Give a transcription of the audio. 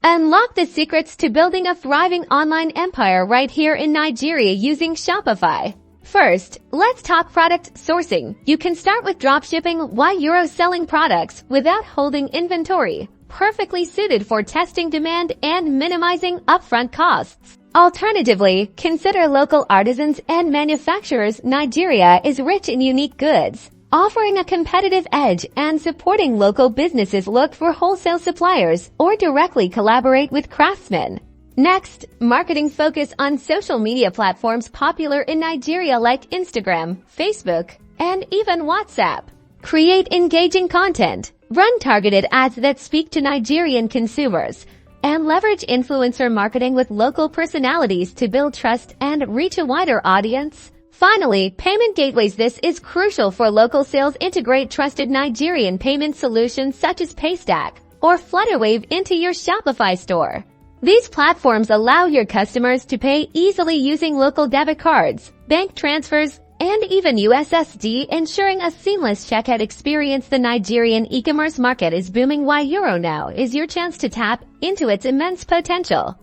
Unlock the secrets to building a thriving online empire right here in Nigeria using Shopify. First, let's talk product sourcing. You can start with dropshipping while you're selling products without holding inventory, perfectly suited for testing demand and minimizing upfront costs. Alternatively, consider local artisans and manufacturers. Nigeria is rich in unique goods, offering a competitive edge and supporting local businesses. Look for wholesale suppliers or directly collaborate with craftsmen. Next, marketing. Focus on social media platforms popular in Nigeria like Instagram, Facebook, and even WhatsApp. Create engaging content, run targeted ads that speak to Nigerian consumers, and leverage influencer marketing with local personalities to build trust and reach a wider audience. Finally, payment gateways. This is crucial for local sales. Integrate trusted Nigerian payment solutions such as Paystack or Flutterwave into your Shopify store. These platforms allow your customers to pay easily using local debit cards, bank transfers, and even USSD, ensuring a seamless checkout experience. The Nigerian e-commerce market is booming, while Euro now is your chance to tap into its immense potential.